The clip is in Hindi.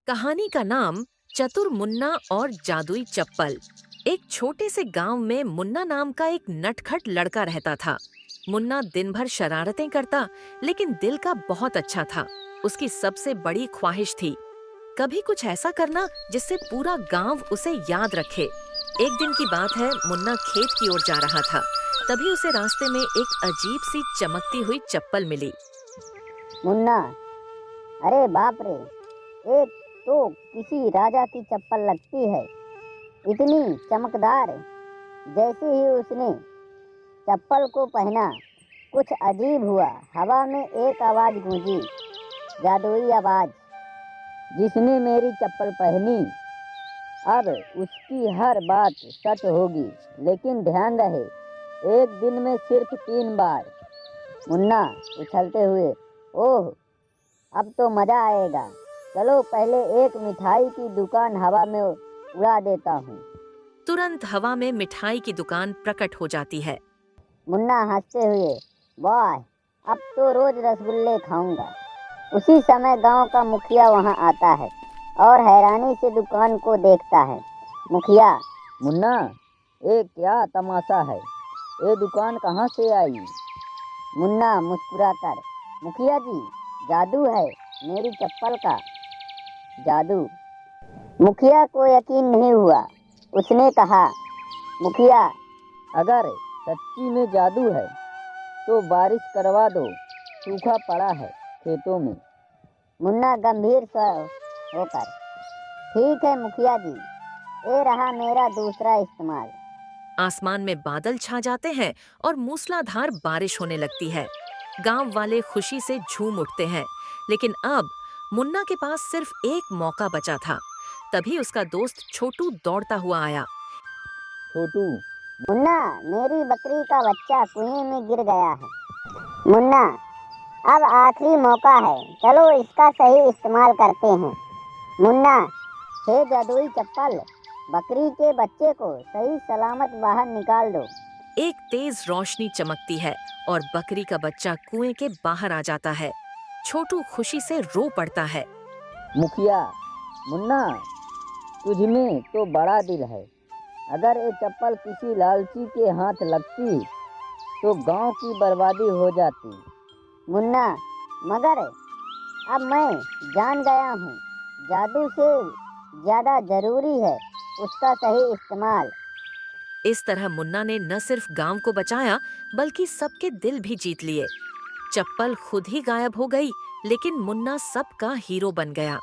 कहानी का नाम चतुर मुन्ना और जादुई चप्पल। एक छोटे से गांव में मुन्ना नाम का एक नटखट लड़का रहता था। मुन्ना दिन भर शरारतें करता, लेकिन दिल का बहुत अच्छा था। उसकी सबसे बड़ी ख्वाहिश थी कभी कुछ ऐसा करना जिससे पूरा गांव उसे याद रखे। एक दिन की बात है, मुन्ना खेत की ओर जा रहा था। तभी उसे रास्ते में एक अजीब सी चमकती हुई चप्पल मिली। मुन्ना, अरे बाप रे, एक तो किसी राजा की चप्पल लगती है, इतनी चमकदार। जैसे ही उसने चप्पल को पहना, कुछ अजीब हुआ। हवा में एक आवाज़ गूंजी, जादुई आवाज़। जिसने मेरी चप्पल पहनी, अब उसकी हर बात सच होगी। लेकिन ध्यान रहे, एक दिन में सिर्फ 3 बार। मुन्ना उछलते हुए, ओह, अब तो मज़ा आएगा। चलो पहले एक मिठाई की दुकान हवा में उड़ा देता हूँ। तुरंत हवा में मिठाई की दुकान प्रकट हो जाती है। मुन्ना हंसते हुए, वाह, अब तो रोज रसगुल्ले खाऊंगा। उसी समय गांव का मुखिया वहां आता है और हैरानी से दुकान को देखता है। मुखिया, मुन्ना, ये क्या तमाशा है? ये दुकान कहाँ से आई? मुन्ना मुस्कुराकर, मुखिया जी, जादू है मेरी चप्पल का। जादू? मुखिया को यकीन नहीं हुआ। उसने कहा, मुखिया, अगर सच्ची में जादू है तो बारिश करवा दो, सूखा पड़ा है खेतों में। मुन्ना गंभीर स्वर होकर, ठीक है मुखिया जी, ये रहा मेरा दूसरा इस्तेमाल। आसमान में बादल छा जाते हैं और मूसलाधार बारिश होने लगती है। गांव वाले खुशी से झूम उठते हैं। लेकिन अब मुन्ना के पास सिर्फ एक मौका बचा था। तभी उसका दोस्त छोटू दौड़ता हुआ आया। छोटू, मुन्ना, मेरी बकरी का बच्चा कुएं में गिर गया है। मुन्ना, अब आखिरी मौका है, चलो इसका सही इस्तेमाल करते हैं। मुन्ना, हे जादुई चप्पल, बकरी के बच्चे को सही सलामत बाहर निकाल दो। एक तेज रोशनी चमकती है और बकरी का बच्चा कुएं के बाहर आ जाता है। छोटू खुशी से रो पड़ता है। मुखिया, मुन्ना, तुझमें तो बड़ा दिल है। अगर ये चप्पल किसी लालची के हाथ लगती तो गांव की बर्बादी हो जाती। मुन्ना, मगर अब मैं जान गया हूँ, जादू से ज़्यादा ज़रूरी है उसका सही इस्तेमाल। इस तरह मुन्ना ने न सिर्फ गांव को बचाया, बल्कि सबके दिल भी जीत लिए। चप्पल खुद ही गायब हो गई, लेकिन मुन्ना सबका हीरो बन गया।